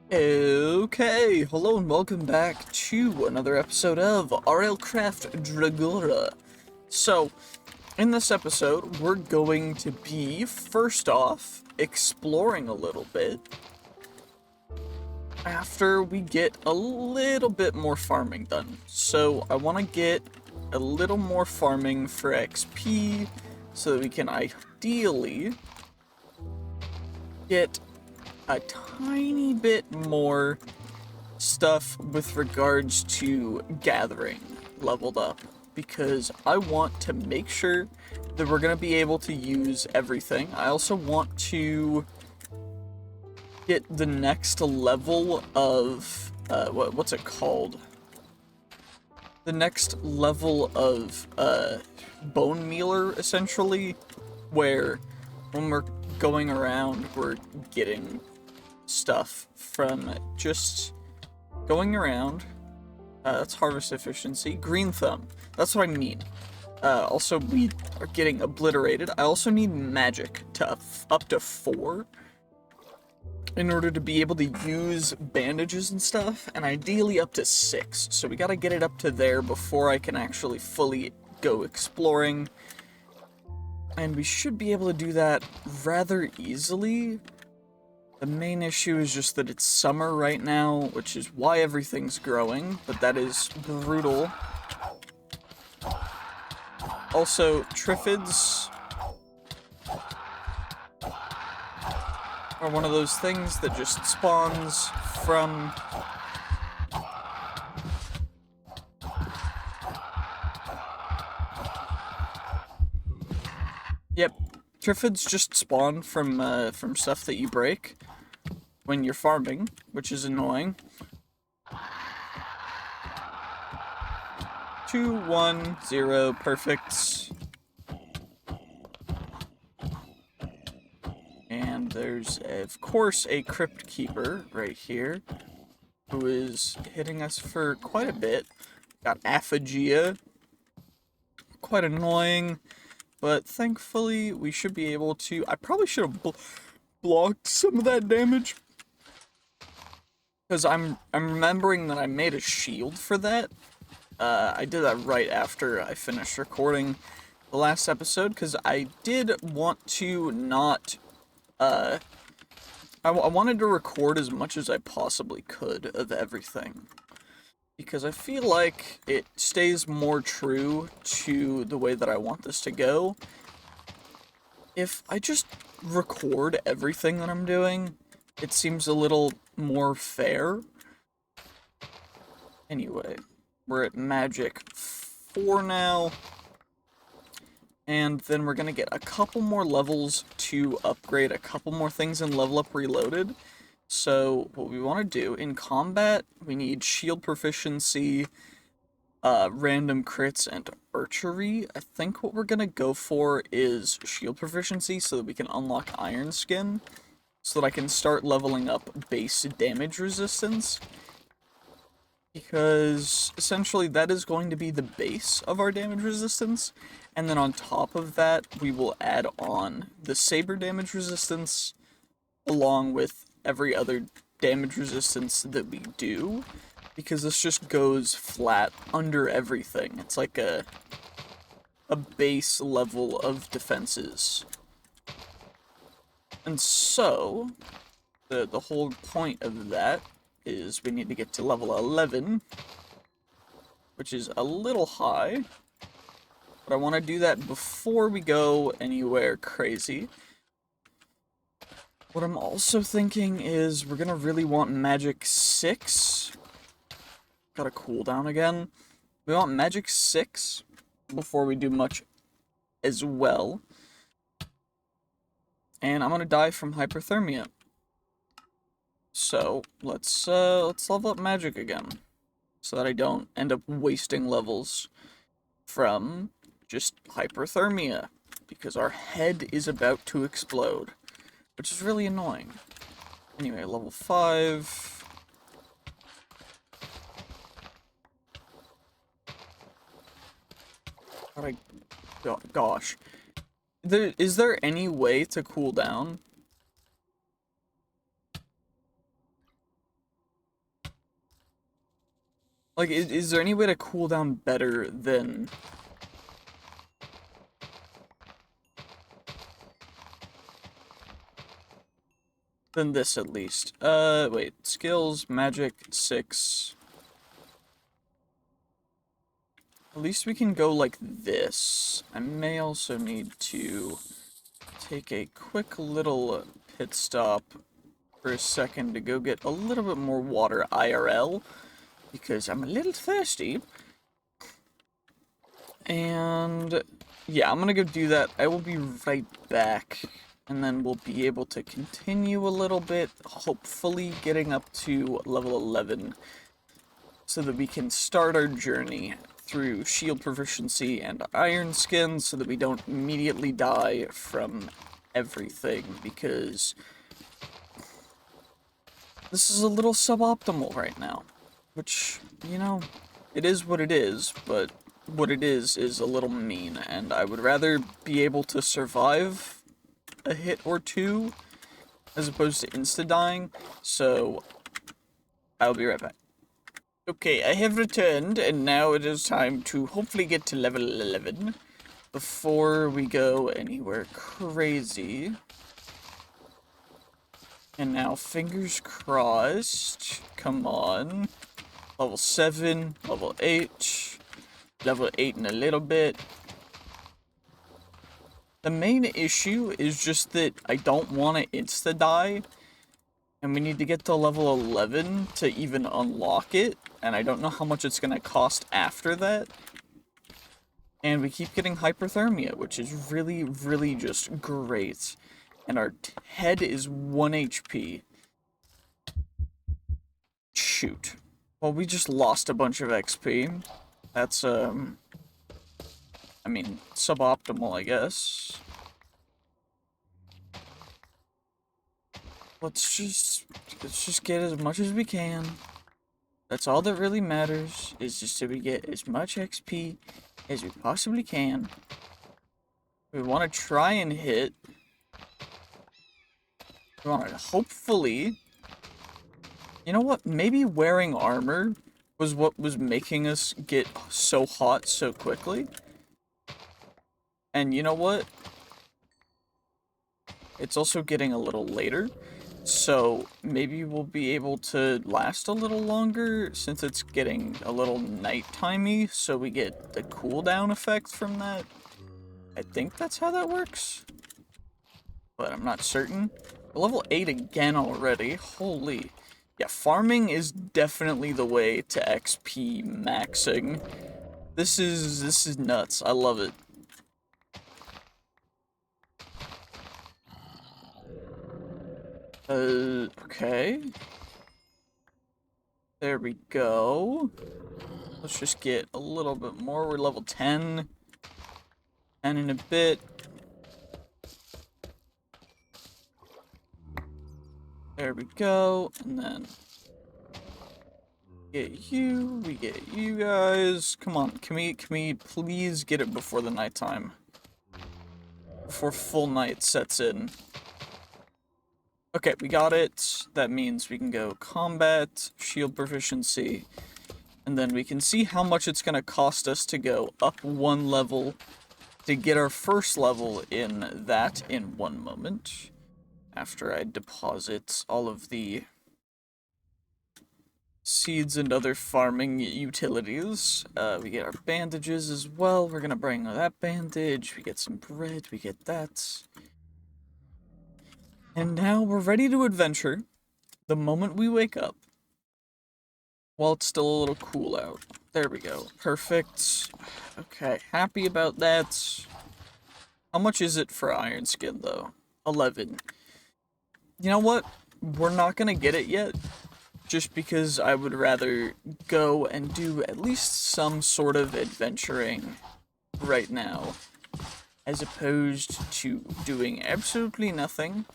Okay, hello and welcome back to another episode of RLCraft Dregora. So, in this episode, we're going to be, first off, exploring a little bit after we get a little bit more farming done. So, I want to get a little more farming for XP so that we can ideally get a tiny bit more stuff with regards to gathering leveled up, because I want to make sure that we're going to be able to use everything. I also want to get the next level of what's it called? The next level of bone mealer, essentially, where when we're going around, we're getting stuff from just going around. That's harvest efficiency. Green thumb. That's what I need. Also, we are getting obliterated. I also need magic to up to 4 in order to be able to use bandages and stuff, and ideally up to 6. So we gotta get it up to there before I can actually fully go exploring. And we should be able to do that rather easily. The main issue is just that it's summer right now, which is why everything's growing, but that is brutal. Also, Triffids are one of those things that just spawns from... Yep, Triffids just spawn from stuff that you break when you're farming, which is annoying. 2, 1, 0, perfect. And there's, of course, a Crypt Keeper right here, who is hitting us for quite a bit. Got Aphagia. Quite annoying, but thankfully we should be able to... I probably should have blocked some of that damage, because I'm remembering that I made a shield for that. I did that right after I finished recording the last episode, because I did want to not... I wanted to record as much as I possibly could of everything, because I feel like it stays more true to the way that I want this to go if I just record everything that I'm doing. It seems a little more fair. Anyway, we're at magic 4 now, and then we're gonna get a couple more levels to upgrade a couple more things in Level Up Reloaded. So what we want to do in combat, we need shield proficiency, random crits, and archery. I think what we're gonna go for is shield proficiency so that we can unlock Iron Skin, so that I can start leveling up base damage resistance. Because essentially that is going to be the base of our damage resistance, and then on top of that we will add on the saber damage resistance along with every other damage resistance that we do, because this just goes flat under everything. It's like a base level of defenses. And so the whole point of that is we need to get to level 11, which is a little high, but I want to do that before we go anywhere crazy. What I'm also thinking is we're gonna really want magic 6. Got a cooldown again. We want magic 6 before we do much as well. And I'm gonna die from hyperthermia. So let's level up magic again, so that I don't end up wasting levels from just hyperthermia, because our head is about to explode, which is really annoying. Anyway, level 5. Gosh. Is there any way to cool down? Like, is there any way to cool down better than... than this, at least? Wait. Skills, magic, 6. At least we can go like this. I may also need to take a quick little pit stop for a second to go get a little bit more water IRL, because I'm a little thirsty. And yeah, I'm gonna go do that. I will be right back, and then we'll be able to continue a little bit, hopefully getting up to level 11, so that we can start our journey through shield proficiency and iron skin, so that we don't immediately die from everything, because this is a little suboptimal right now. Which, you know, it is what it is, but what it is a little mean, and I would rather be able to survive a hit or two as opposed to insta-dying, so I'll be right back. Okay, I have returned, and now it is time to hopefully get to level 11 before we go anywhere crazy. And now, fingers crossed, come on. Level 7, level 8, level 8 in a little bit. The main issue is just that I don't want to insta-die, and we need to get to level 11 to even unlock it, and I don't know how much it's going to cost after that. And we keep getting hyperthermia, which is really, really just great. And our head is 1 HP. Shoot. Well, we just lost a bunch of XP. That's, I mean, suboptimal, I guess. Let's just get as much as we can. That's all that really matters, is just that we get as much XP as we possibly can. We want to try and hit. We want to hopefully... You know what? Maybe wearing armor was what was making us get so hot so quickly. And you know what? It's also getting a little later. So maybe we'll be able to last a little longer since it's getting a little nightimey, so we get the cooldown effect from that. I think that's how that works, but I'm not certain. We're level 8 again already. Holy. Yeah, farming is definitely the way to XP maxing. This is nuts. I love it. Okay. There we go. Let's just get a little bit more. We're level 10. 10 in a bit. There we go. And then get you. We get you guys. Come on. Can we please get it before the nighttime? Before full night sets in. Okay, we got it. That means we can go combat, shield proficiency, and then we can see how much it's going to cost us to go up 1 level to get our first level in that in 1 moment. After I deposit all of the seeds and other farming utilities. We get our bandages as well. We're going to bring that bandage. We get some bread. We get that. And now we're ready to adventure the moment we wake up. While it's still a little cool out. There we go. Perfect. Okay, happy about that. How much is it for iron skin, though? 11. You know what? We're not gonna get it yet. Just because I would rather go and do at least some sort of adventuring right now. As opposed to doing absolutely nothing.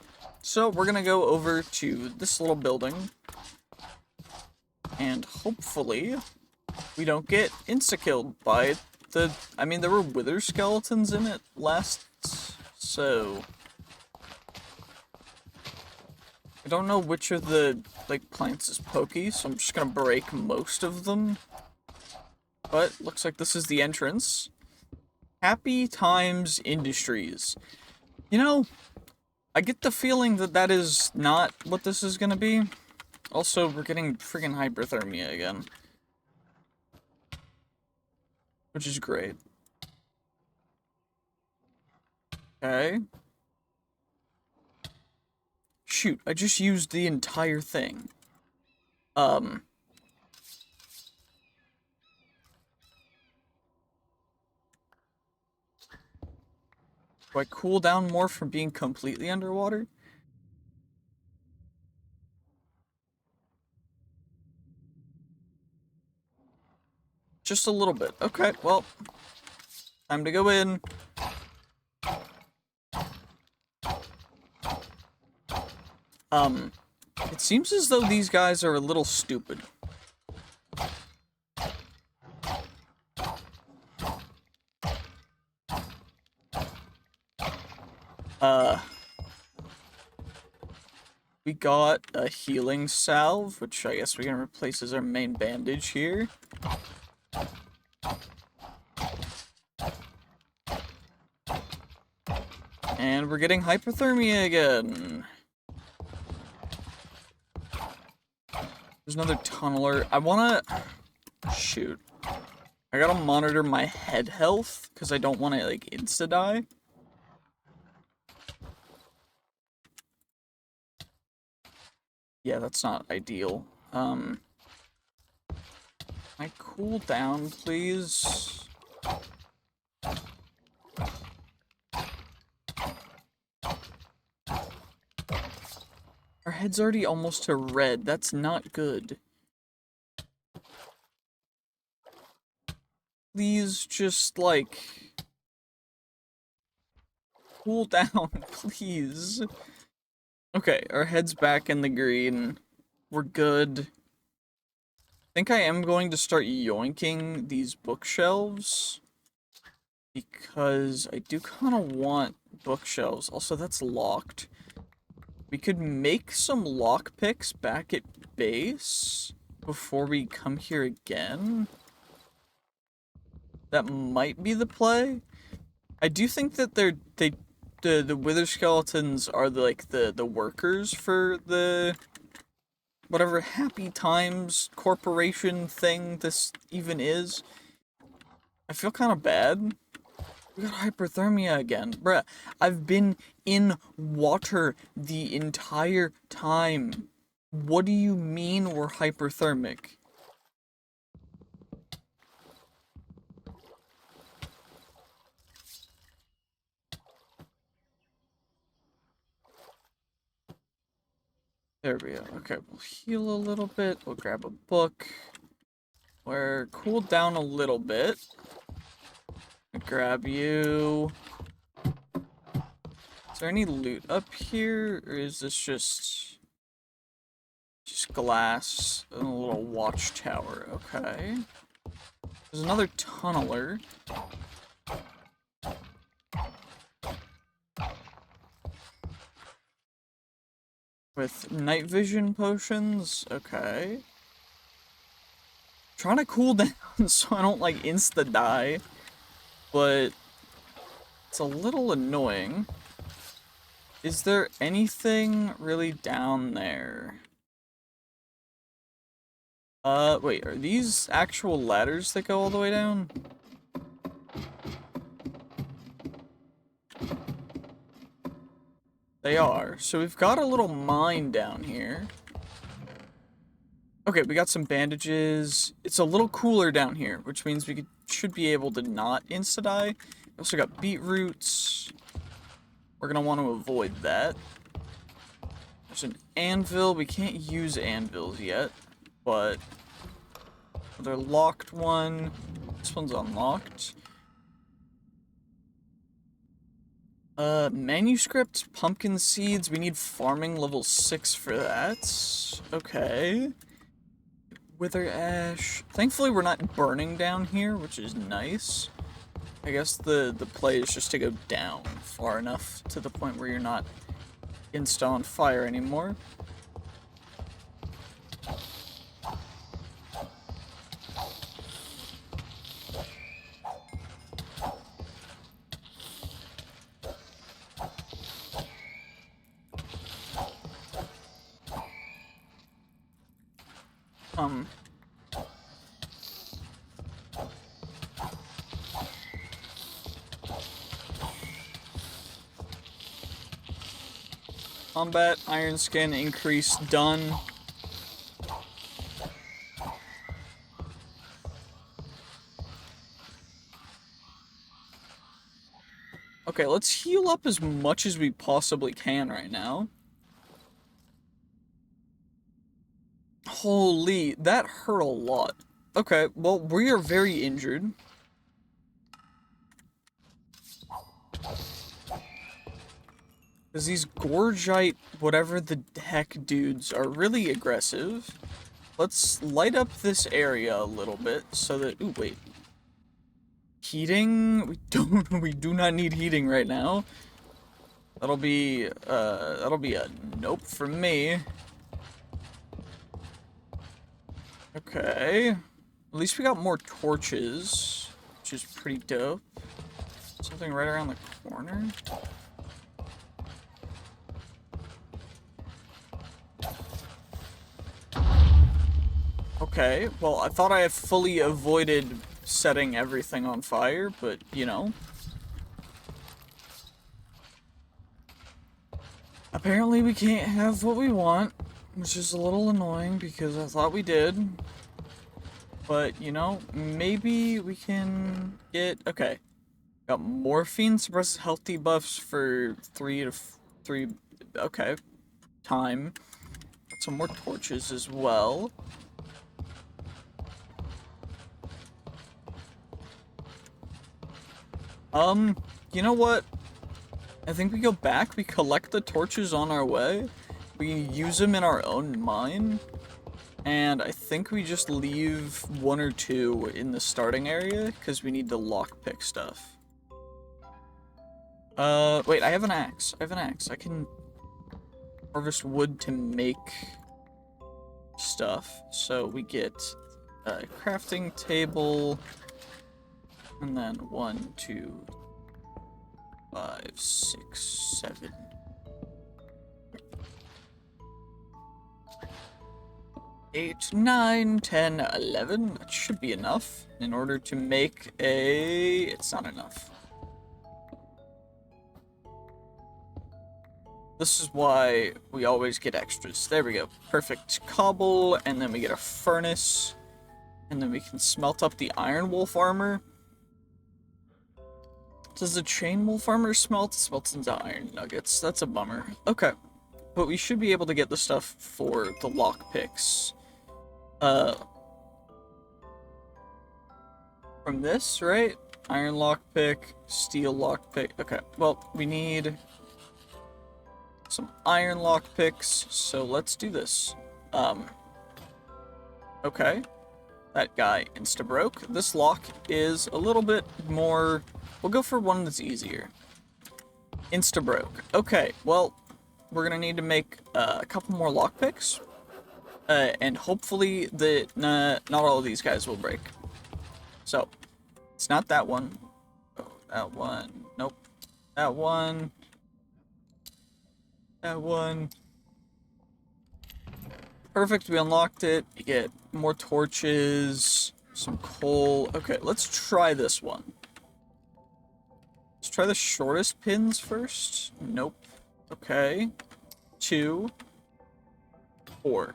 So we're gonna go over to this little building, and hopefully we don't get insta-killed by the... I mean, there were wither skeletons in it last, so... I don't know which of the, like, plants is pokey, so I'm just gonna break most of them. but looks like this is the entrance. Happy Times Industries. You know, I get the feeling that that is not what this is gonna be. Also, we're getting friggin' hyperthermia again. Which is great. Okay. Shoot, I just used the entire thing. Do I cool down more from being completely underwater? Just a little bit. Okay, well, time to go in. It seems as though these guys are a little stupid. We got a healing salve, which I guess we can replace as our main bandage here. And we're getting hypothermia again. There's another tunneler. I wanna... Shoot. I gotta monitor my head health, because I don't want to, like, insta-die. Yeah, that's not ideal. Can I cool down, please? Our head's already almost to red. That's not good. Please just, like... cool down, please. Okay, our head's back in the green. We're good. I think I am going to start yoinking these bookshelves. Because I do kind of want bookshelves. Also, that's locked. We could make some lockpicks back at base before we come here again. That might be the play. I do think that the wither skeletons are the workers for the whatever Happy Times corporation thing this even is. I feel kind of bad. We got hyperthermia again. Bruh, I've been in water the entire time. What do you mean we're hyperthermic? There we go. Okay, we'll heal a little bit. We'll grab a book. We're cooled down a little bit. Grab you. Is there any loot up here, or is this just glass and a little watchtower? Okay. There's another tunneler. With night vision potions. Okay. Trying to cool down so I don't like insta-die. But it's a little annoying. Is there anything really down there? Wait, are these actual ladders that go all the way down? They are. So we've got a little mine down here. Okay, we got some bandages. It's a little cooler down here, which means we should be able to not insta-die. We also got beetroots. We're gonna want to avoid that. There's an anvil. We can't use anvils yet, but another locked one. This one's unlocked. Manuscript, pumpkin seeds. We need farming level 6 for that. Okay. Wither ash. Thankfully, we're not burning down here, which is nice. I guess the play is just to go down far enough to the point where you're not insta on fire anymore. Combat, iron skin, increase, done. Okay, let's heal up as much as we possibly can right now. Holy, that hurt a lot. Okay, well, we are very injured. Because these Gorgite, whatever the heck dudes, are really aggressive. Let's light up this area a little bit so that... Ooh, wait. Heating? We do not need heating right now. That'll be a nope from me. Okay. At least we got more torches, which is pretty dope. Something right around the corner. Okay, well, I thought I had fully avoided setting everything on fire, but, you know. Apparently we can't have what we want, which is a little annoying because I thought we did. But, you know, maybe we can get... Okay. Got morphine suppresses health debuffs for 3 to 3... Okay. Time. Got some more torches as well. You know what? I think we go back, we collect the torches on our way, we use them in our own mine, and I think we just leave 1 or 2 in the starting area, because we need to lockpick stuff. Wait, I have an axe. I can harvest wood to make stuff. So we get a crafting table, and then 1, 2, 5, 6, 7. 8, 9, 10, 11. That should be enough in order to make a... It's not enough. This is why we always get extras. There we go. Perfect cobble, and then we get a furnace. And then we can smelt up the iron wolf armor. Does the chain wolf armor smelt? It smelts into iron nuggets. That's a bummer. Okay. But we should be able to get the stuff for the lockpicks. From this, right? Iron lockpick, steel lockpick. Okay, well, we need some iron lockpicks, so let's do this. Okay. That guy insta-broke. This lock is a little bit more... We'll go for one that's easier. Insta-broke. Okay, well, we're gonna need to make a couple more lockpicks. And hopefully not all of these guys will break. So, it's not that one. Oh, that one. Nope. That one. That one. Perfect, we unlocked it. You get more torches, some coal. Okay, let's try this one. Let's try the shortest pins first. Nope. Okay. 2. 4.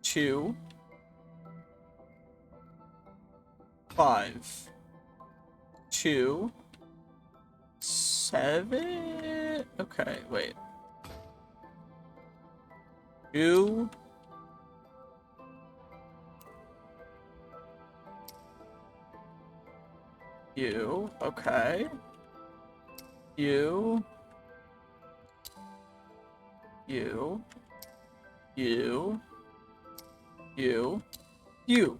2. 5. 2. 7. Okay, wait. 2. You. Okay. You. You. You. You. You.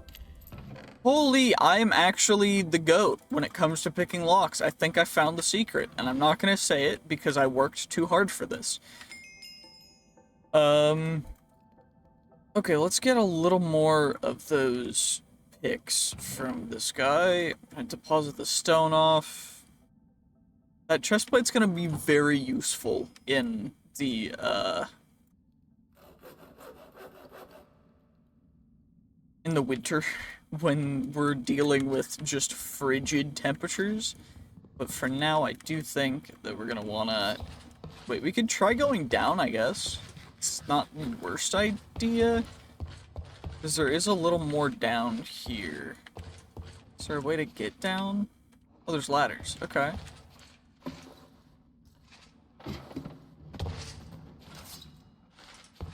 Holy, I'm actually the GOAT when it comes to picking locks. I think I found the secret, and I'm not gonna say it because I worked too hard for this. Okay, let's get a little more of those picks from this guy. I deposit the stone off. That chestplate's gonna be very useful in the, the winter when we're dealing with just frigid temperatures. But for now, I do think that we're gonna wanna... Wait, we could try going down, I guess. It's not the worst idea. Because there is a little more down here. Is there a way to get down? Oh, there's ladders. Okay.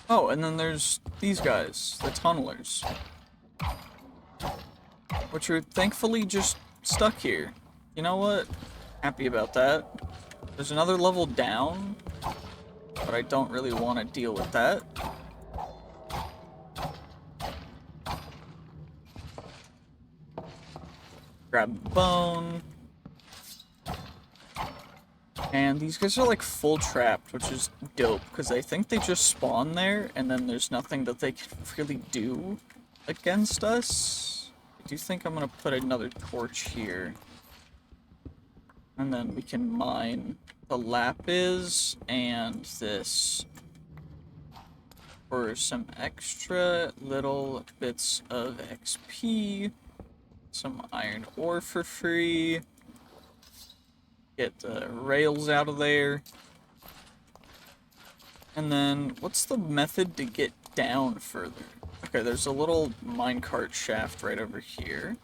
Oh, and then there's these guys, the tunnelers. Which are thankfully just stuck here. You know what? Happy about that. There's another level down, but I don't really want to deal with that. Grab the bone. And these guys are like full trapped, which is dope, because I think they just spawn there, and then there's nothing that they can really do against us. I do think I'm gonna put another torch here. And then we can mine the lapis and this for some extra little bits of XP. Some iron ore for free. Get the rails out of there. And then, what's the method to get down further? Okay, there's a little minecart shaft right over here.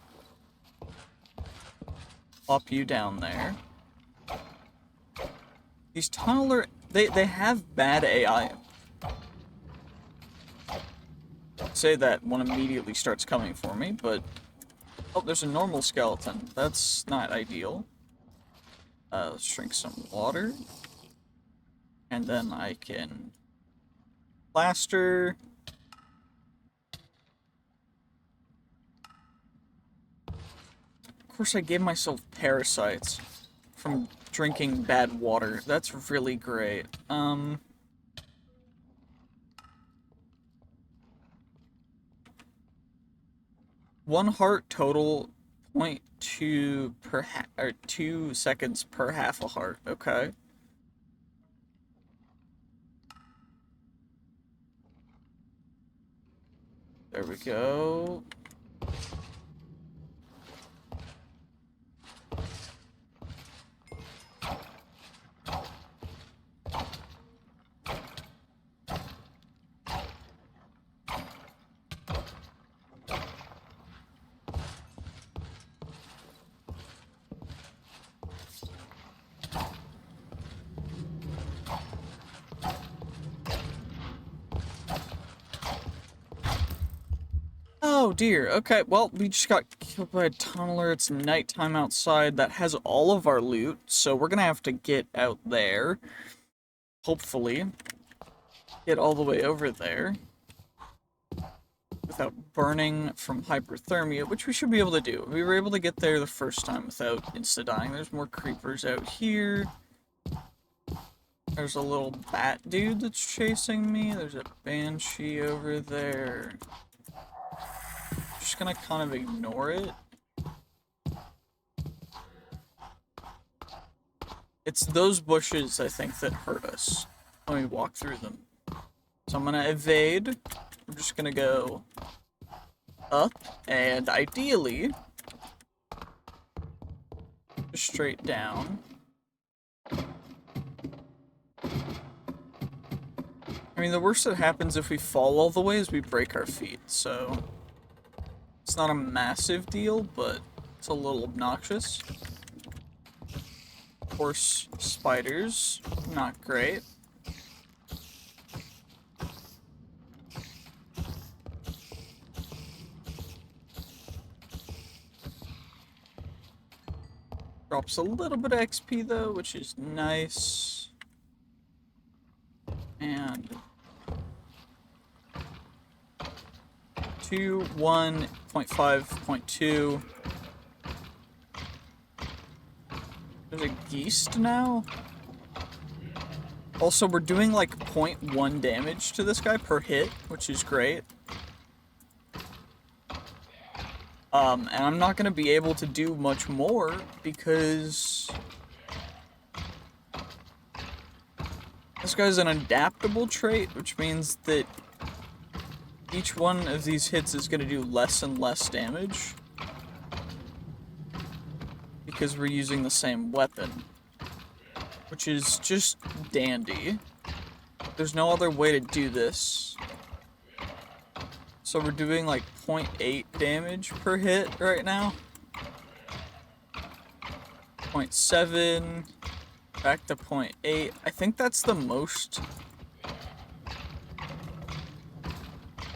Plop you down there. These tunneler... They have bad AI. Say that one immediately starts coming for me, but... Oh, there's a normal skeleton. That's not ideal. Let's drink some water. And then I can... plaster. Of course, I gave myself parasites from drinking bad water. That's really great. 1 heart total, 0.2 per or 2 seconds per half a heart. Okay. There we go. Oh dear, okay, well, we just got killed by a tunneler. It's nighttime outside. That has all of our loot, so we're gonna have to get out there. Hopefully. Get all the way over there. Without burning from hyperthermia, which we should be able to do. We were able to get there the first time without insta-dying. There's more creepers out here. There's a little bat dude that's chasing me. There's a banshee over there. Just gonna kind of ignore it. It's those bushes, I think, that hurt us when we walk through them. So I'm gonna evade. I'm just gonna go up, and ideally, just straight down. I mean, the worst that happens if we fall all the way is we break our feet, so... It's not a massive deal, but it's a little obnoxious. Of course, spiders, not great. Drops a little bit of XP though, which is nice. And 2, 1, 0.5, 0.2. There's a geist now. Also, we're doing like 0.1 damage to this guy per hit, which is great. And I'm not gonna be able to do much more because this guy's an adaptable trait, which means that each one of these hits is going to do less and less damage because we're using the same weapon, which is just dandy. There's no other way to do this. So we're doing like 0.8 damage per hit right now. 0.7, back to 0.8. I think that's the most.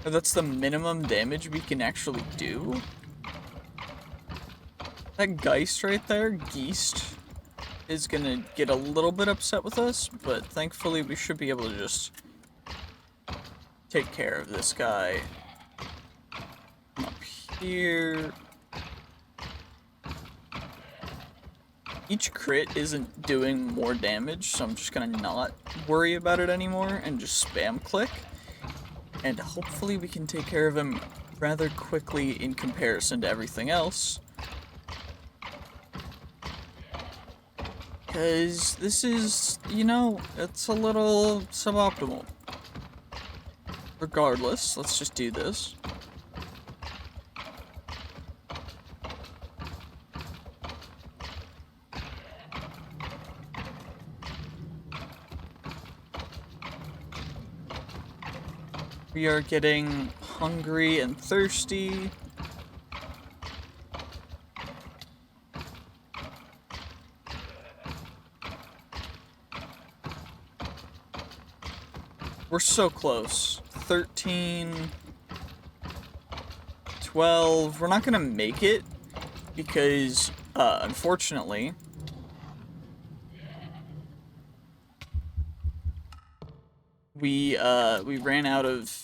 Or that's the minimum damage we can actually do. That Geist right there, Geist, is gonna get a little bit upset with us, but thankfully we should be able to just take care of this guy. Come up here. Each crit isn't doing more damage, so I'm just gonna not worry about it anymore and just spam click. And hopefully we can take care of him rather quickly in comparison to everything else. Because this is, you know, it's a little suboptimal. Regardless, let's just do this. We are getting hungry and thirsty. We're so close. 13, 12. We're not gonna make it because, unfortunately, we ran out of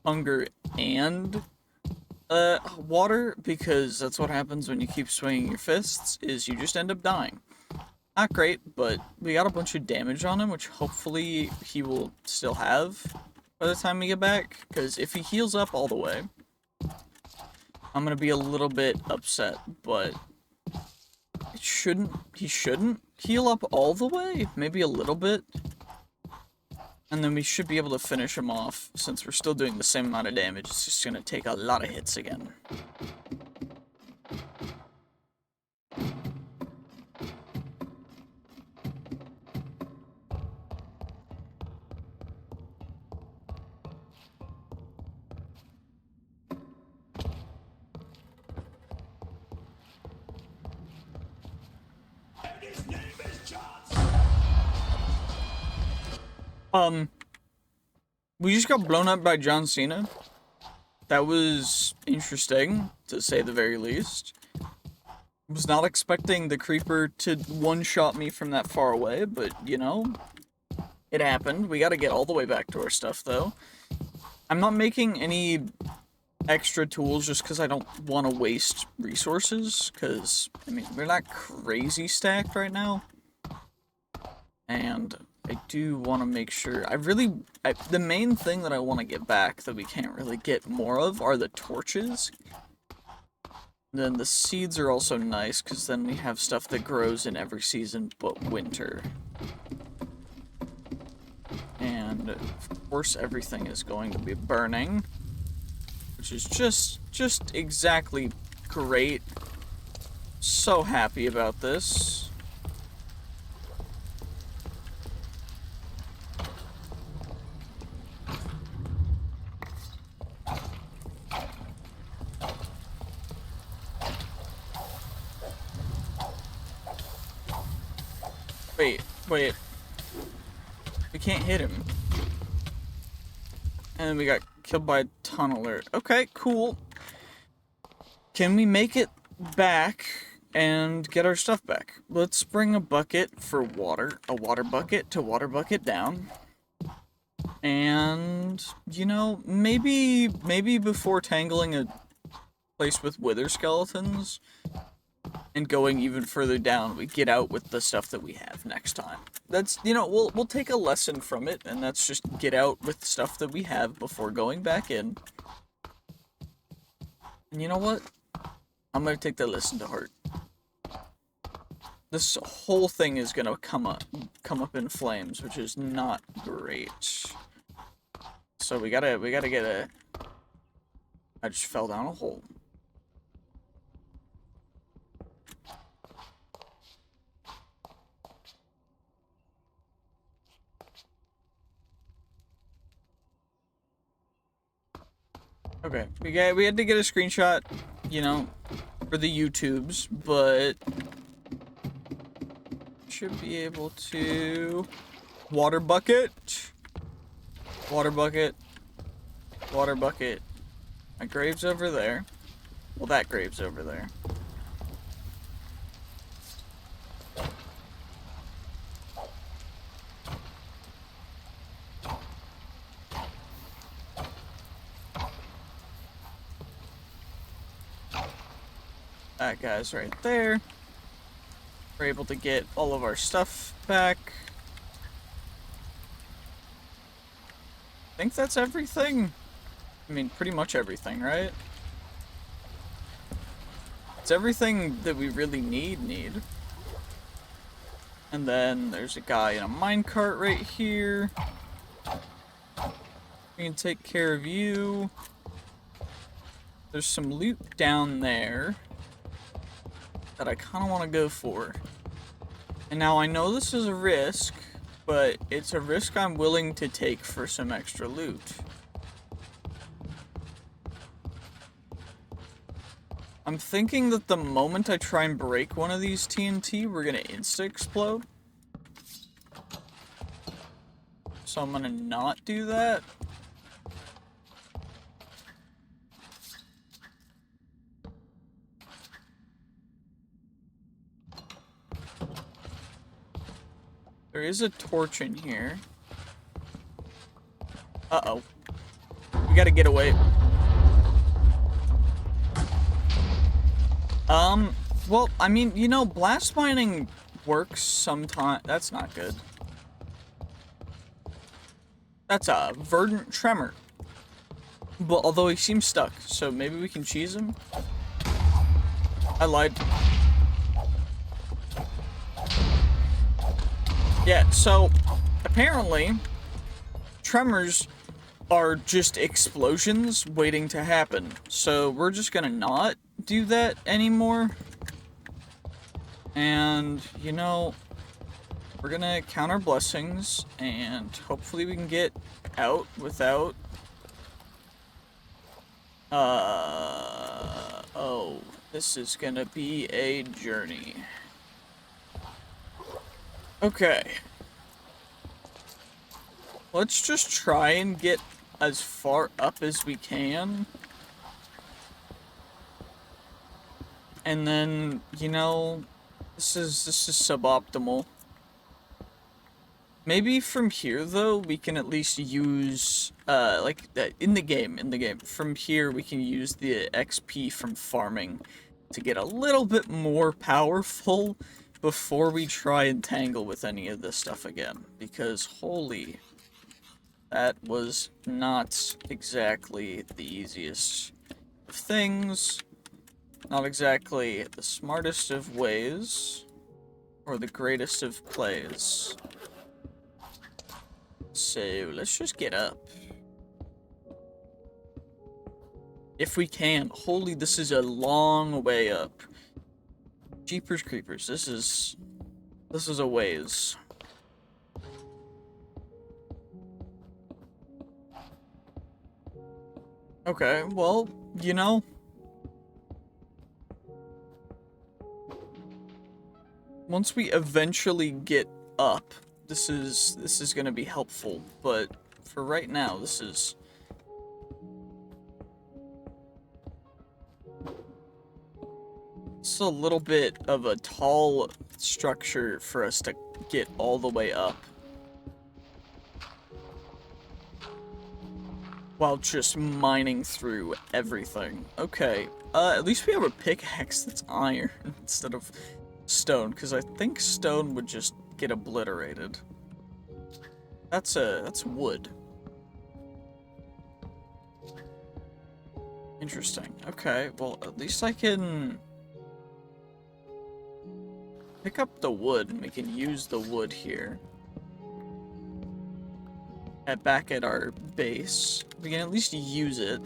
hunger and water, because that's what happens when you keep swinging your fists, is you just end up dying. Not great, but we got a bunch of damage on him, which hopefully he will still have by the time we get back, because if he heals up all the way, I'm gonna be a little bit upset, but he shouldn't heal up all the way, maybe a little bit. And then we should be able to finish him off, since we're still doing the same amount of damage. It's just gonna take a lot of hits again. We just got blown up by John Cena. That was interesting, to say the very least. Was not expecting the creeper to one-shot me from that far away, but, you know, it happened. We gotta get all the way back to our stuff, though. I'm not making any extra tools just because I don't want to waste resources, because, I mean, we're not crazy stacked right now. And I do want to make sure, the main thing that I want to get back that we can't really get more of are the torches. Then the seeds are also nice, because then we have stuff that grows in every season but winter. And, of course, everything is going to be burning, which is just exactly great. So happy about this. Wait. We can't hit him. And we got killed by a tunneler. Okay, cool. Can we make it back and get our stuff back? Let's bring a bucket for water. A water bucket to water bucket down. And, you know, maybe before tangling a place with wither skeletons and going even further down, we get out with the stuff that we have next time. That's, you know, we'll take a lesson from it, and that's just get out with stuff that we have before going back in. And you know what? I'm gonna take that lesson to heart. This whole thing is gonna come up in flames, which is not great. So we gotta get I just fell down a hole. Okay, we had to get a screenshot, you know, for the YouTubes, but should be able to water bucket, water bucket, water bucket. My grave's over there. Well, that grave's over there. That guy's right there. We're able to get all of our stuff back. I think that's everything. I mean, pretty much everything, right? It's everything that we really need. And then there's a guy in a minecart right here. We can take care of you. There's some loot down there that I kind of want to go for. And now I know this is a risk, but it's a risk I'm willing to take for some extra loot. I'm thinking that the moment I try and break one of these TNT, we're gonna insta-explode. So I'm gonna not do that. There is a torch in here. Uh-oh. We gotta get away. Well, I mean, you know, blast mining works sometimes. That's not good. That's a verdant tremor. But although he seems stuck, so maybe we can cheese him? I lied. Yeah, so apparently tremors are just explosions waiting to happen. So we're just gonna not do that anymore. And, you know, we're gonna count our blessings and hopefully we can get out without... Oh, this is gonna be a journey. Okay. Let's just try and get as far up as we can. And then, you know, this is suboptimal. Maybe from here though, we can at least use like in the game, from here we can use the XP from farming to get a little bit more powerful before we try and tangle with any of this stuff again, because holy, that was not exactly the easiest of things, not exactly the smartest of ways, or the greatest of plays. So, let's just get up. If we can. Holy, this is a long way up. Jeepers creepers, this is a ways. Okay, well, you know, once we eventually get up, this is gonna be helpful, but for right now, this is... It's a little bit of a tall structure for us to get all the way up. While just mining through everything. Okay, at least we have a pickaxe that's iron instead of stone, because I think stone would just get obliterated. That's wood. Interesting. Okay, well, at least I can pick up the wood, and we can use the wood here. Back at our base. We can at least use it.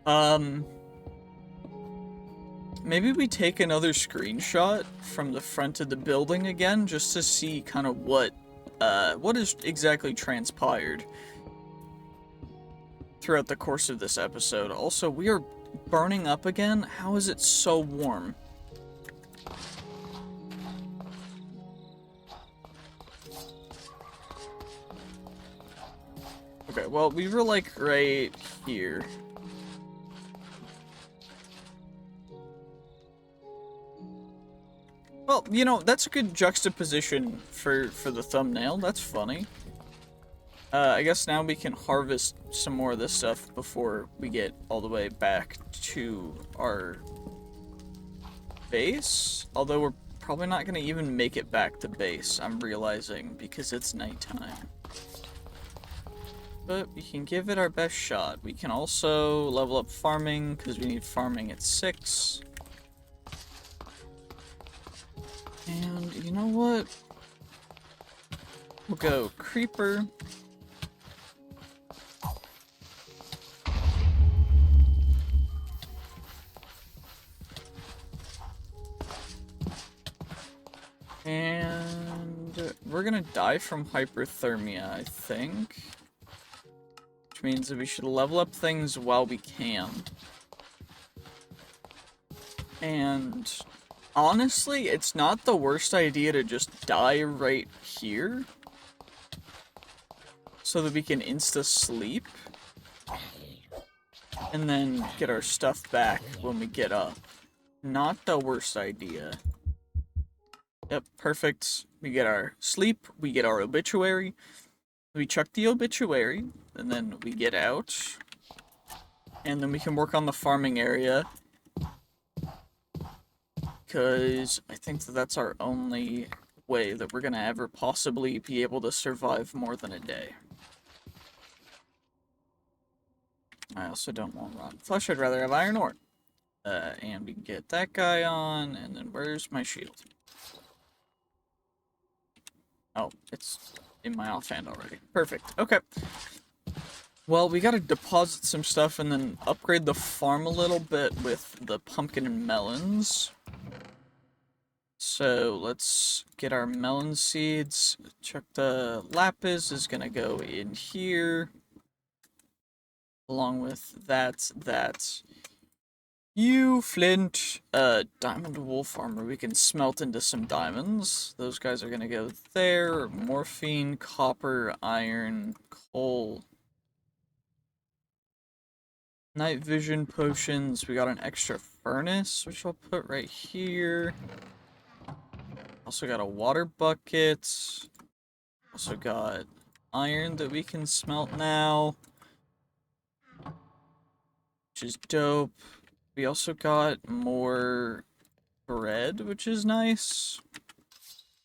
Um, maybe we take another screenshot from the front of the building again, just to see kind of what is exactly transpired throughout the course of this episode. Also, we are burning up again. How is it so warm? Okay, well, we were like right here. Well, you know, that's a good juxtaposition for the thumbnail. That's funny. I guess now we can harvest some more of this stuff before we get all the way back to our base. Although we're probably not going to even make it back to base, I'm realizing, because it's nighttime. But we can give it our best shot. We can also level up farming, because we need farming at 6. And you know what? We'll go creeper. And we're gonna die from hyperthermia, I think. Which means that we should level up things while we can. And honestly, it's not the worst idea to just die right here, so that we can insta-sleep, and then get our stuff back when we get up. Not the worst idea. Yep, perfect. We get our sleep, we get our obituary, we chuck the obituary, and then we get out, and then we can work on the farming area, because I think that that's our only way that we're gonna ever possibly be able to survive more than a day. I also don't want rotten flesh, I'd rather have iron ore. And we can get that guy on, and then where's my shield? Oh, it's in my offhand already. Perfect. Okay. Well, we gotta deposit some stuff and then upgrade the farm a little bit with the pumpkin and melons. So let's get our melon seeds. Check the lapis is gonna go in here. Along with that. You, flint, diamond wolf armor, we can smelt into some diamonds. Those guys are gonna go there. Morphine, copper, iron, coal. Night vision potions, we got an extra furnace, which I'll put right here. Also got a water bucket. Also got iron that we can smelt now, which is dope. We also got more bread, which is nice.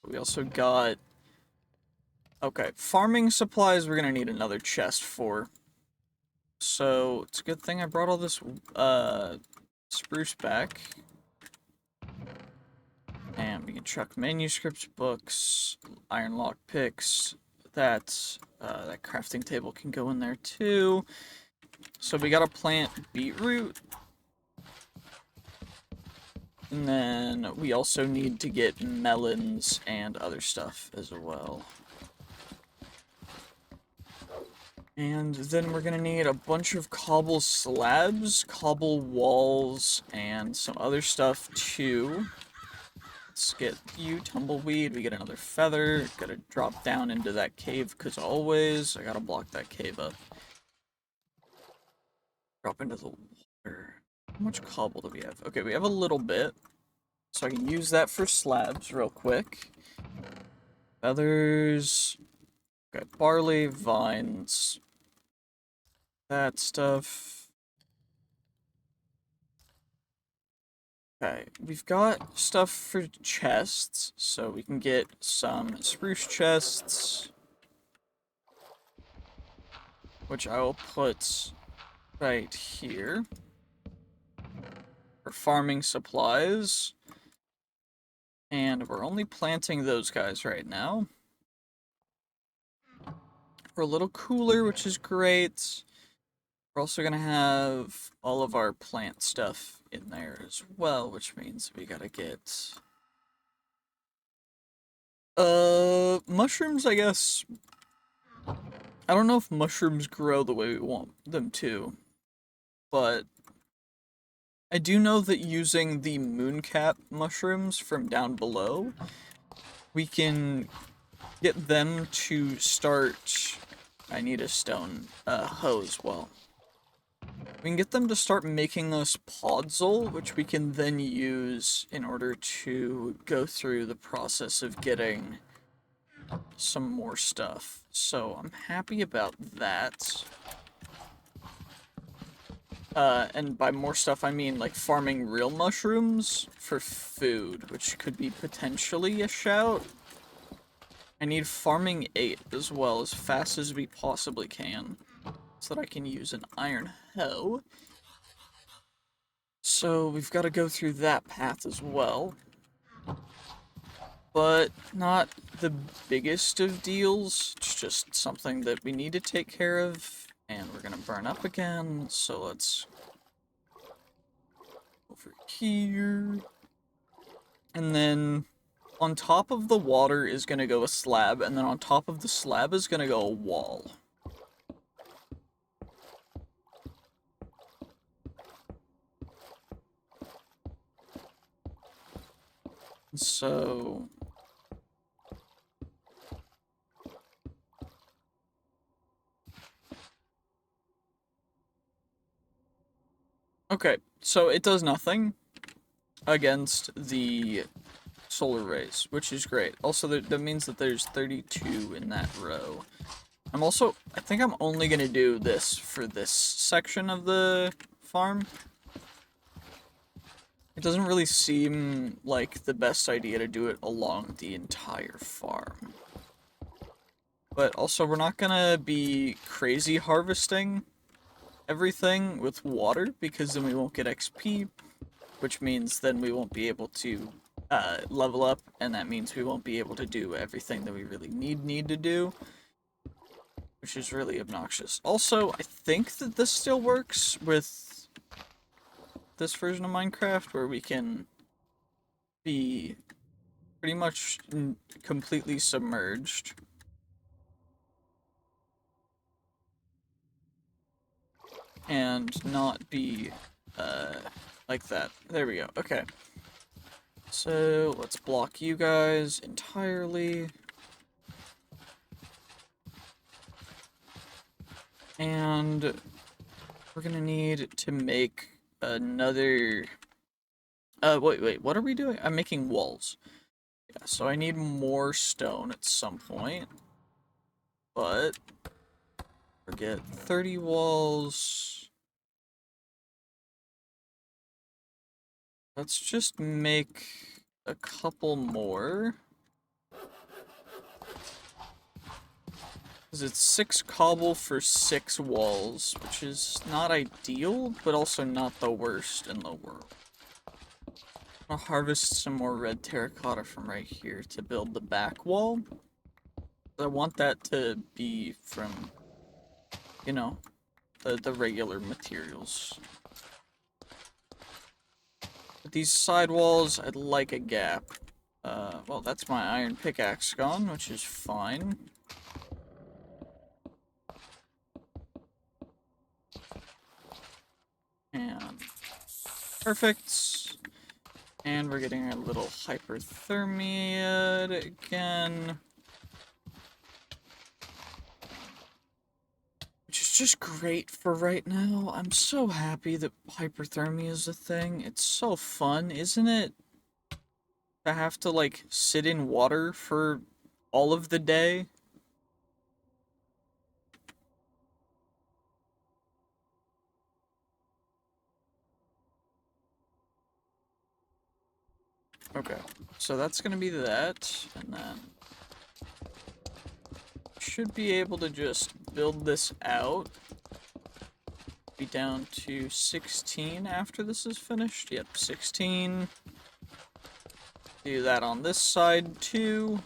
We also got... Okay, farming supplies we're gonna need another chest for. So, it's a good thing I brought all this, spruce back. And we can chuck manuscripts, books, iron lock picks. That crafting table can go in there too. So we gotta plant beetroot. And then we also need to get melons and other stuff as well. And then we're gonna need a bunch of cobble slabs, cobble walls, and some other stuff too. Let's get you, tumbleweed. We get another feather. Gotta drop down into that cave, because always I gotta block that cave up. Drop into the water. How much cobble do we have? Okay, we have a little bit. So I can use that for slabs real quick. Feathers. Okay, barley, vines. That stuff. Okay, we've got stuff for chests, so we can get some spruce chests, which I will put right here for farming supplies. And we're only planting those guys right now. We're a little cooler, which is great. We're also gonna have all of our plant stuff in there as well, which means we gotta get mushrooms, I guess. I don't know if mushrooms grow the way we want them to, but I do know that using the mooncap mushrooms from down below, we can get them to start. I need a stone hoe as well. We can get them to start making us podzol, which we can then use in order to go through the process of getting some more stuff. So I'm happy about that. And by more stuff, I mean like farming real mushrooms for food, which could be potentially a shout. I need farming 8 as well, as fast as we possibly can, so that I can use an iron hoe. So we've got to go through that path as well. But not the biggest of deals, it's just something that we need to take care of, and we're gonna burn up again, so let's over here. And then on top of the water is gonna go a slab, and then on top of the slab is gonna go a wall. So okay, so it does nothing against the solar rays, which is great. Also, that means that there's 32 in that row. I think I'm only gonna do this for this section of the farm. It doesn't really seem like the best idea to do it along the entire farm. But also, we're not gonna be crazy harvesting everything with water, because then we won't get XP, which means then we won't be able to level up, and that means we won't be able to do everything that we really need to do, which is really obnoxious. Also, I think that this still works with this version of Minecraft, where we can be pretty much completely submerged. And not be, like that. There we go, okay. So, let's block you guys entirely. And we're gonna need to make another... wait, what are we doing? I'm making walls. Yeah, so I need more stone at some point. But... we'll get 30 walls. Let's just make a couple more. Because it's 6 cobble for 6 walls, which is not ideal, but also not the worst in the world. I'll harvest some more red terracotta from right here to build the back wall. I want that to be from, you know, the regular materials. But these side walls, I'd like a gap. Well, that's my iron pickaxe gone, which is fine. And perfect. And we're getting a little hyperthermia again. Which is just great for right now. I'm so happy that hyperthermia is a thing. It's so fun, isn't it? To have to, like, sit in water for all of the day. Okay, so that's gonna be that, and then should be able to just build this out. Be down to 16 after this is finished. Yep, 16. Do that on this side too.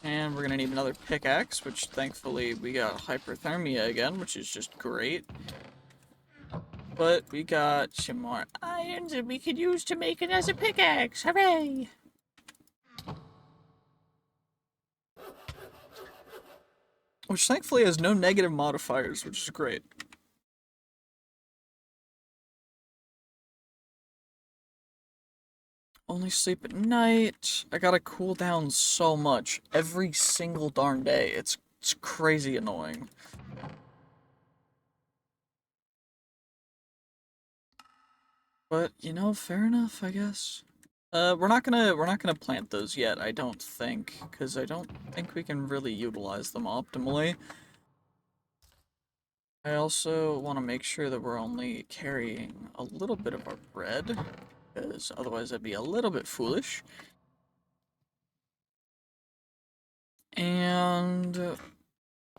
And we're gonna need another pickaxe, which thankfully we got hyperthermia again, which is just great. But we got some more irons that we could use to make it as a pickaxe. Hooray! Which thankfully has no negative modifiers, which is great. Only sleep at night. I gotta cool down so much every single darn day. It's crazy annoying. But you know, fair enough, I guess. We're not gonna plant those yet, I don't think, because I don't think we can really utilize them optimally. I also want to make sure that we're only carrying a little bit of our bread, because otherwise that'd be a little bit foolish. And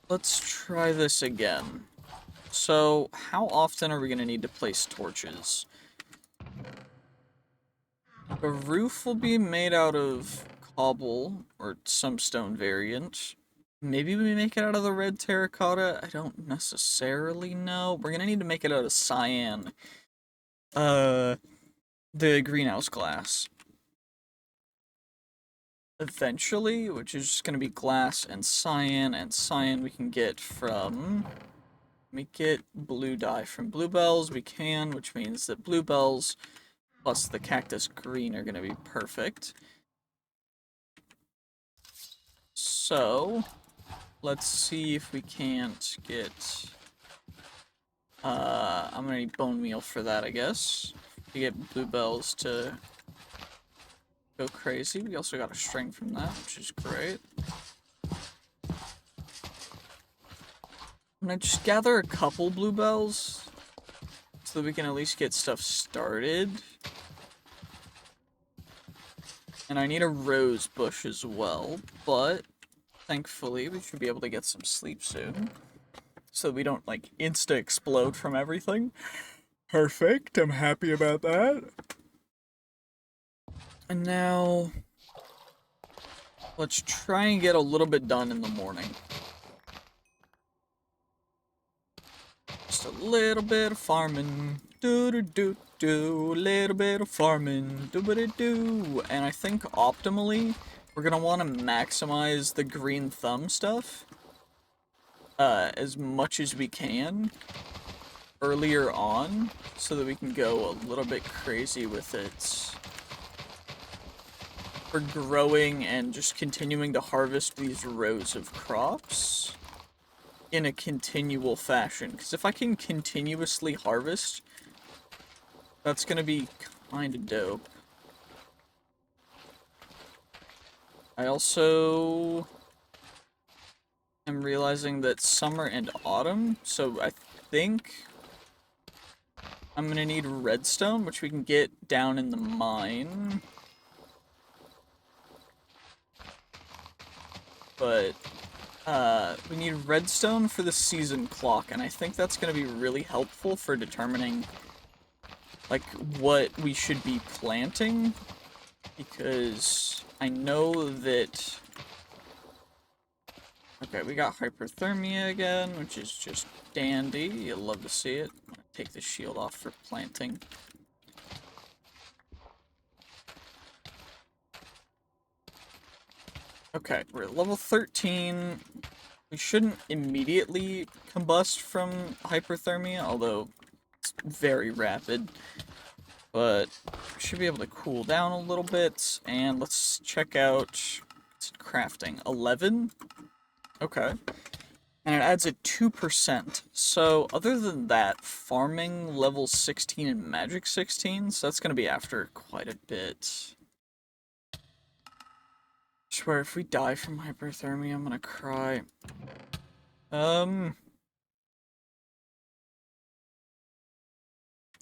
let's try this again. So, how often are we going to need to place torches? The roof will be made out of cobble, or some stone variant. Maybe we make it out of the red terracotta? I don't necessarily know. We're going to need to make it out of cyan. The greenhouse glass. Eventually, which is just going to be glass and cyan we can get from... We get blue dye from bluebells, we can, which means that bluebells plus the cactus green are going to be perfect. So, let's see if we can't get... I'm going to need bone meal for that, I guess. To get bluebells to go crazy. We also got a string from that, which is great. I'm gonna just gather a couple bluebells so that we can at least get stuff started. And I need a rose bush as well, but thankfully we should be able to get some sleep soon. So we don't, like, insta-explode from everything. Perfect, I'm happy about that. And now, let's try and get a little bit done in the morning. Just a little bit of farming. Do-do-do-do. Little bit of farming. Do-ba-do-do. And I think optimally, we're gonna want to maximize the green thumb stuff. As much as we can. Earlier on. So that we can go a little bit crazy with it. For growing and just continuing to harvest these rows of crops in a continual fashion. Because if I can continuously harvest, that's going to be kind of dope. I also am realizing that summer and autumn, so I think I'm going to need redstone, which we can get down in the mine. But we need redstone for the season clock, and I think that's going to be really helpful for determining, like, what we should be planting, because I know that... Okay, we got hyperthermia again, which is just dandy. You'll love to see it. I'm gonna take the shield off for planting. Okay, we're at level 13. We shouldn't immediately combust from hyperthermia, although it's very rapid. But we should be able to cool down a little bit, and let's check out crafting. 11? Okay. And it adds a 2%. So, other than that, farming level 16 and magic 16, so that's going to be after quite a bit. I swear, if we die from hyperthermia, I'm gonna cry. I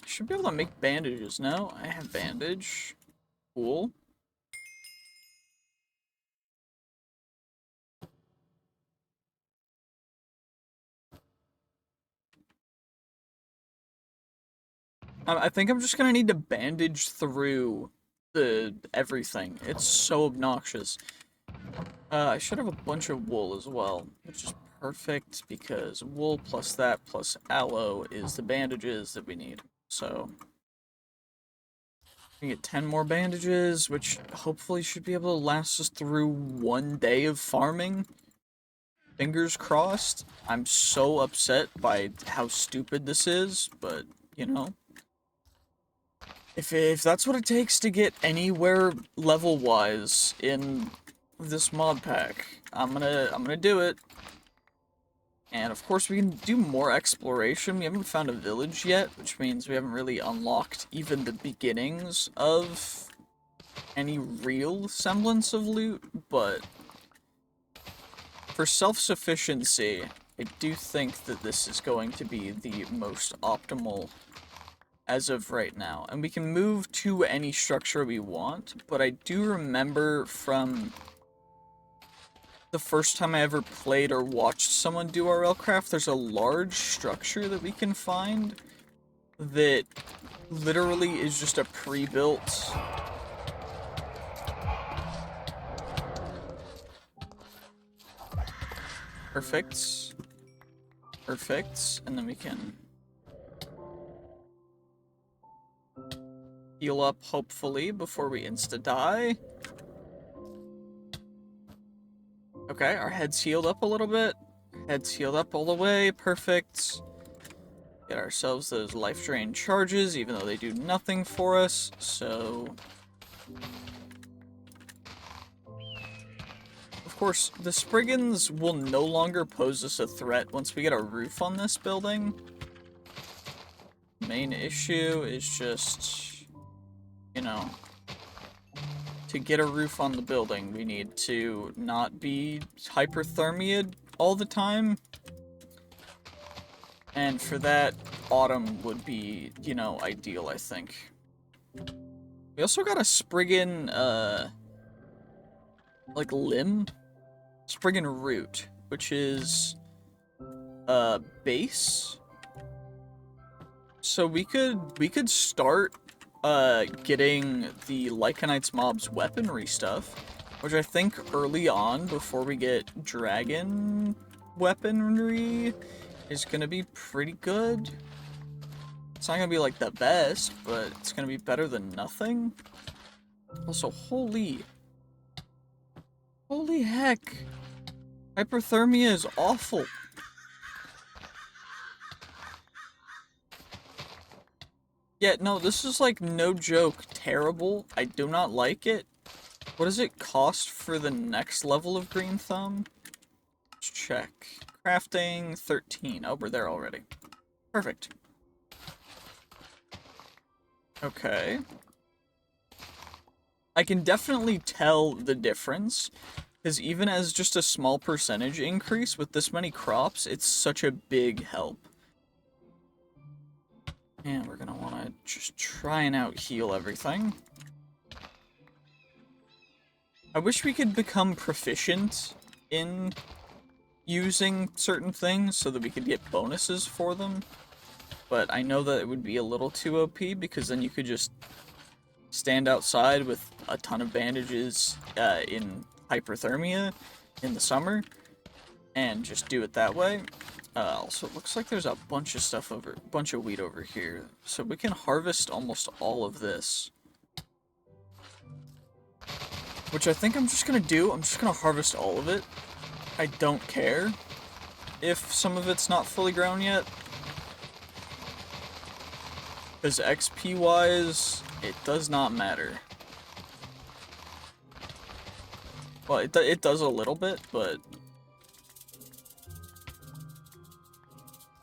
should be able to make bandages now. I have bandage. Cool. I think I'm just gonna need to bandage through everything. It's so obnoxious. I should have a bunch of wool as well, which is perfect because wool plus that plus aloe is the bandages that we need. So we get 10 more bandages, which hopefully should be able to last us through 1 day of farming. Fingers crossed. I'm so upset by how stupid this is, but, you know. If that's what it takes to get anywhere level-wise in this mod pack, I'm gonna do it. And of course we can do more exploration. We haven't found a village yet, which means we haven't really unlocked even the beginnings of any real semblance of loot, but for self-sufficiency, I do think that this is going to be the most optimal as of right now. And we can move to any structure we want, but I do remember from the first time I ever played or watched someone do RLCraft, there's a large structure that we can find that literally is just a pre-built perfect, and then we can heal up, hopefully, before we insta-die. Okay, our head's healed up a little bit. Head's healed up all the way, perfect. Get ourselves those life drain charges, even though they do nothing for us, so... Of course, the Spriggans will no longer pose us a threat once we get a roof on this building. Main issue is just, you know, to get a roof on the building, we need to not be hyperthermia all the time. And for that, autumn would be, you know, ideal, I think. We also got a Spriggan, like, limb? Spriggan root, which is, base. So we could start, getting the Lycanites mob's weaponry stuff, which I think early on, before we get dragon weaponry, is gonna be pretty good. It's not gonna be, like, the best, but it's gonna be better than nothing. Also, holy heck! Hyperthermia is awful. Yeah, no, this is, like, no joke, terrible. I do not like it. What does it cost for the next level of Green Thumb? Let's check. Crafting 13. Oh, we're there already. Perfect. Okay. I can definitely tell the difference, because even as just a small percentage increase with this many crops, it's such a big help. And we're gonna want to just try and out-heal everything. I wish we could become proficient in using certain things so that we could get bonuses for them. But I know that it would be a little too OP, because then you could just stand outside with a ton of bandages in hyperthermia in the summer and just do it that way. Also, it looks like there's a bunch of wheat over here, so we can harvest almost all of this. Which I think I'm just gonna do. I'm just gonna harvest all of it. I don't care if some of it's not fully grown yet. Because XP-wise, it does not matter. Well, it does a little bit, but...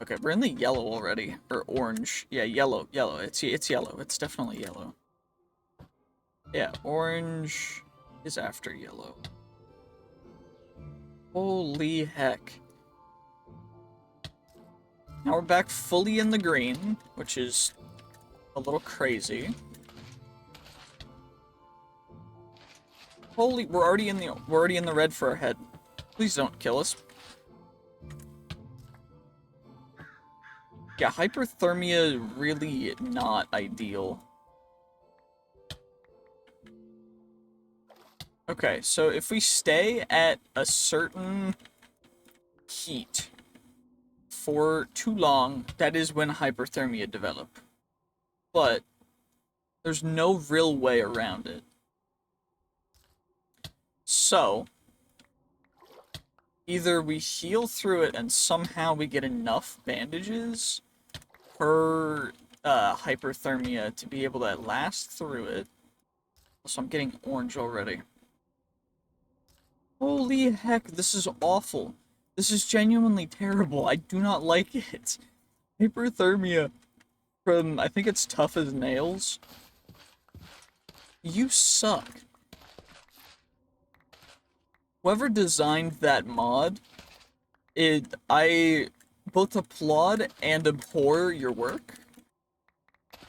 Okay, we're in the yellow already. Or orange. Yeah, yellow. Yellow. It's yellow. It's definitely yellow. Yeah, orange is after yellow. Holy heck. Now we're back fully in the green, which is a little crazy. Holy, we're already in the red for our head. Please don't kill us. Yeah, hyperthermia really not ideal. Okay, so if we stay at a certain heat for too long, that is when hyperthermia develop. But there's no real way around it. So, either we heal through it and somehow we get enough bandages per hyperthermia to be able to last through it. So I'm getting orange already. Holy heck, this is awful. This is genuinely terrible. I do not like it. Hyperthermia from, I think it's Tough as Nails. You suck. Whoever designed that mod, I both applaud and abhor your work.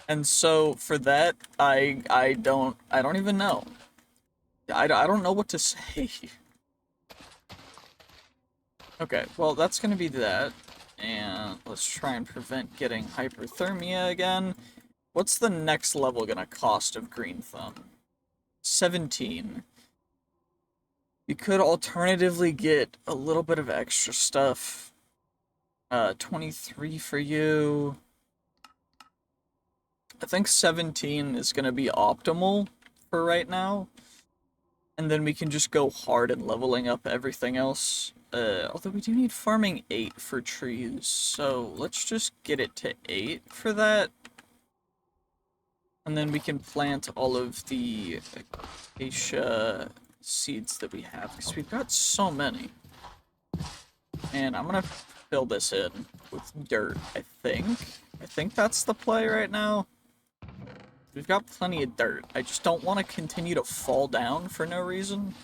And so for that, I don't even know. I don't know what to say. Okay, well that's gonna be that. And let's try and prevent getting hyperthermia again. What's the next level gonna cost of Green Thumb? 17. You could alternatively get a little bit of extra stuff. 23 for you. I think 17 is gonna be optimal for right now. And then we can just go hard in leveling up everything else. Although we do need farming 8 for trees, so let's just get it to 8 for that. And then we can plant all of the acacia seeds that we have, because we've got so many. And I'm gonna fill this in with dirt, I think. I think that's the play right now. We've got plenty of dirt. I just don't want to continue to fall down for no reason.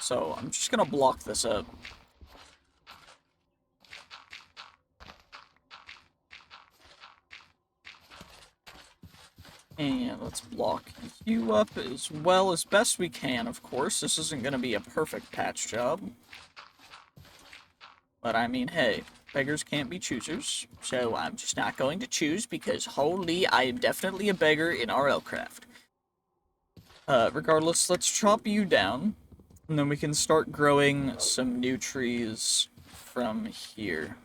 So I'm just gonna block this up. And let's block you up as well as best we can, of course. This isn't gonna be a perfect patch job. But I mean, hey, beggars can't be choosers. So I'm just not going to choose because, holy, I am definitely a beggar in RLCraft. Regardless, let's chop you down. And then we can start growing some new trees from here.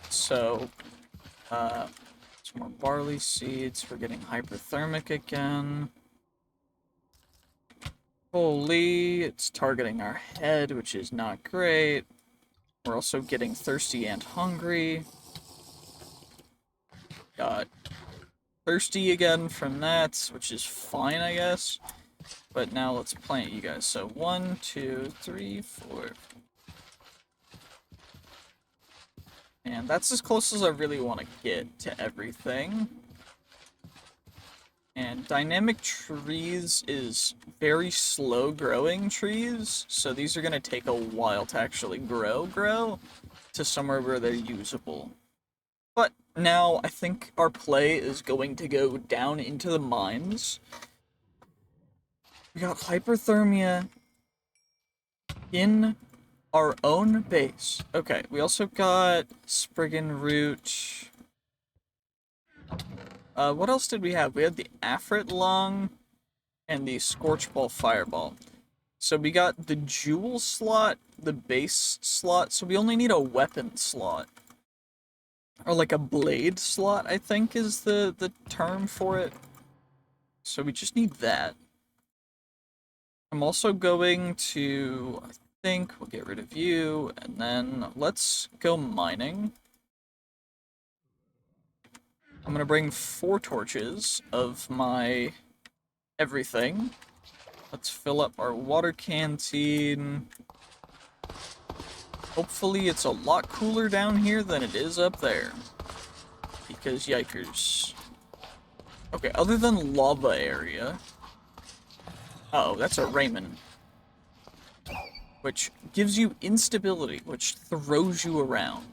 So, some more barley seeds. We're getting hyperthermic again. Holy, it's targeting our head, which is not great. We're also getting thirsty and hungry. Got thirsty again from that, which is fine, I guess. But now let's plant you guys. So 1, 2, 3, 4. And that's as close as I really want to get to everything. And dynamic trees is very slow growing trees, so these are going to take a while to actually grow to somewhere where they're usable. But now I think our play is going to go down into the mines. We got hyperthermia in our own base. Okay, we also got Spriggan Root. What else did we have? We had the Afrit Lung and the Scorchball Fireball. So we got the Jewel slot, the base slot, so we only need a weapon slot. Or like a blade slot, I think is the term for it. So we just need that. I'm also going to, I think we'll get rid of you, and then let's go mining. I'm gonna bring 4 torches of my everything. Let's fill up our water canteen. Hopefully it's a lot cooler down here than it is up there. Because yikers. Okay, other than lava area. Uh-oh, that's a Raymond. Which gives you instability, which throws you around.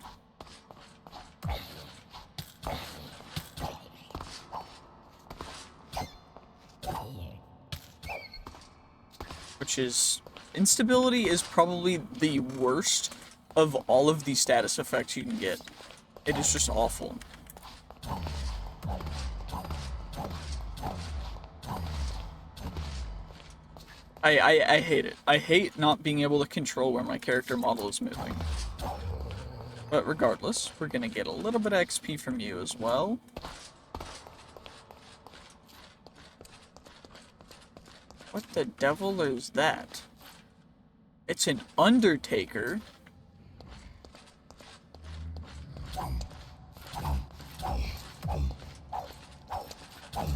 Which is... instability is probably the worst of all of the status effects you can get. It is just awful. I hate it. I hate not being able to control where my character model is moving. But regardless, we're gonna get a little bit of XP from you as well. What the devil is that? It's an Undertaker.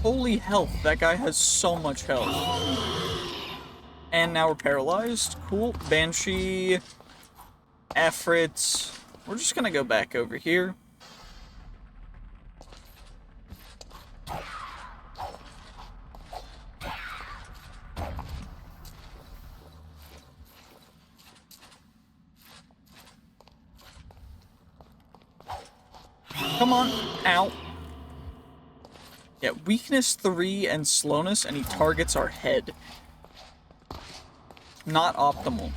Holy health, that guy has so much health. And now we're paralyzed. Cool. Banshee. Efrit. We're just gonna go back over here. Come on. Ow. Yeah, weakness 3 and slowness, and he targets our head. Not optimal.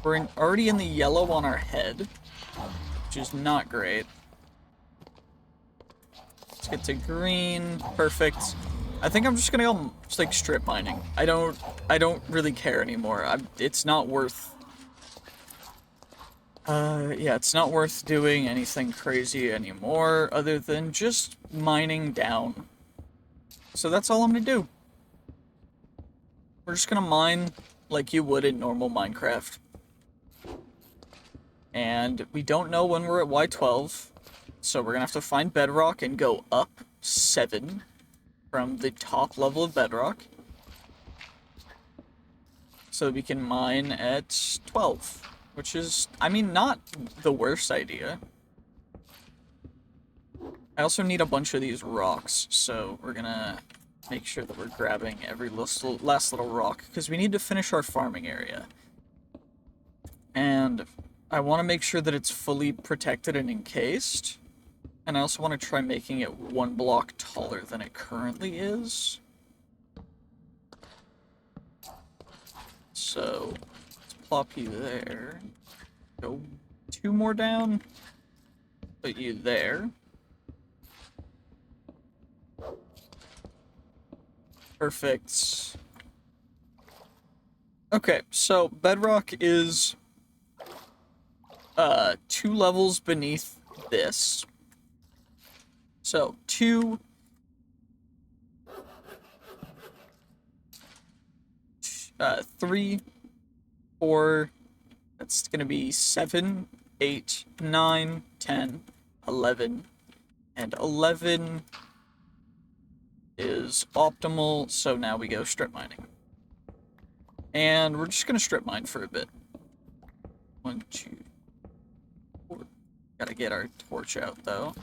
We're already in the yellow on our head, which is not great. Let's get to green. Perfect. I think I'm just gonna go just like strip mining. I don't really care anymore. It's not worth. Yeah, it's not worth doing anything crazy anymore other than just mining down. So that's all I'm gonna do. We're just gonna mine like you would in normal Minecraft. And we don't know when we're at Y12, so we're gonna have to find bedrock and go up 7 from the top level of bedrock. So we can mine at 12. Which is, I mean, not the worst idea. I also need a bunch of these rocks, so we're gonna make sure that we're grabbing every last little rock, because we need to finish our farming area. And I want to make sure that it's fully protected and encased. And I also want to try making it 1 block taller than it currently is. So plop you there. Go 2 more down. Put you there. Perfect. Okay, so bedrock is 2 levels beneath this. So 2 3 4, that's gonna be 7, 8, 9, 10, 11, and 11 is optimal, so now we go strip mining. And we're just gonna strip mine for a bit. 1, 2, 4. Gotta get our torch out though.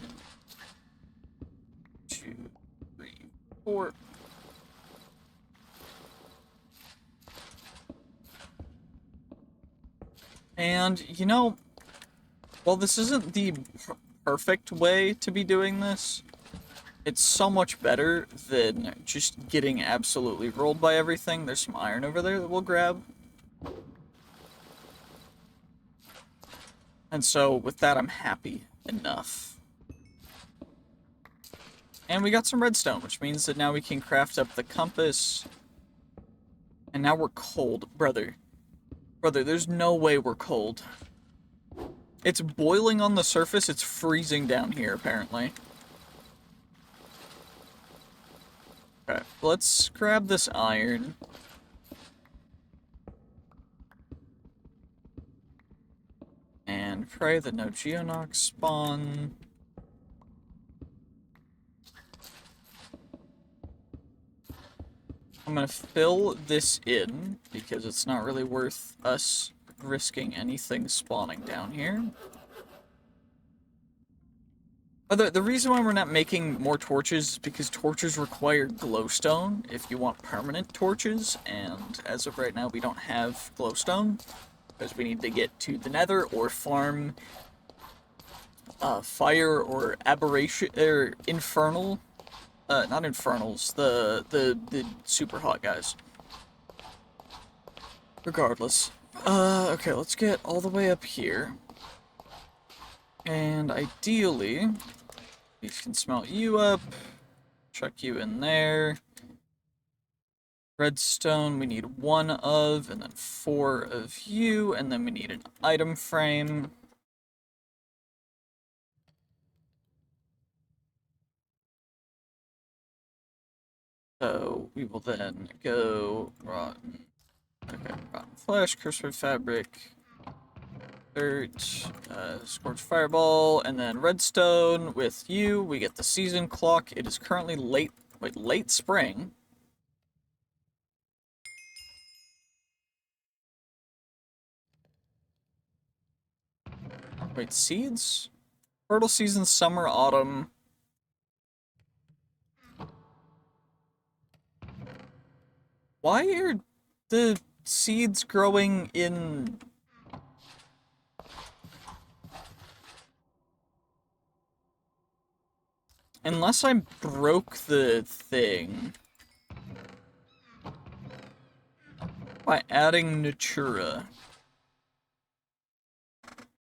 2, 3, 4. And, you know, while this isn't the perfect way to be doing this, it's so much better than just getting absolutely rolled by everything. There's some iron over there that we'll grab. And so, with that, I'm happy enough. And we got some redstone, which means that now we can craft up the compass. And now we're cold, brother. Brother, there's no way we're cold. It's boiling on the surface, it's freezing down here, apparently. Okay, let's grab this iron. And pray that no geonox spawn. I'm gonna fill this in, because it's not really worth us risking anything spawning down here. The reason why we're not making more torches is because torches require glowstone if you want permanent torches, and as of right now we don't have glowstone, because we need to get to the nether or farm fire or aberration, or infernal. Not infernals, the super hot guys. Regardless, Okay, let's get all the way up here. And ideally, these can smelt you up. Chuck you in there. Redstone, we need 1 of, and then 4 of you, and then we need an item frame. So we will then go rotten. Okay, rotten flesh, cursed fabric, dirt, scorched fireball, and then redstone. With you, we get the season clock. It is currently late spring. Wait, seeds? Fertile season, summer, autumn. Why are the seeds growing in... Unless I broke the thing by adding Natura.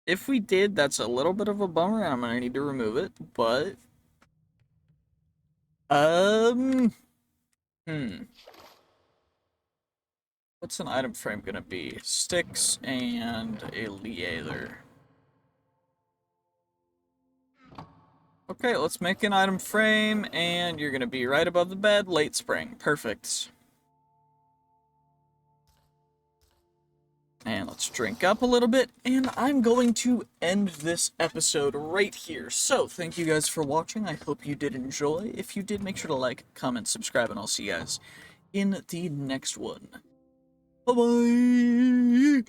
If we did, that's a little bit of a bummer, and I'm gonna need to remove it, but... Hmm. What's an item frame gonna be? Sticks and a leather. Okay, let's make an item frame, and you're gonna be right above the bed, late spring. Perfect. And let's drink up a little bit, and I'm going to end this episode right here. So, thank you guys for watching. I hope you did enjoy. If you did, make sure to like, comment, subscribe, and I'll see you guys in the next one. Bye-bye!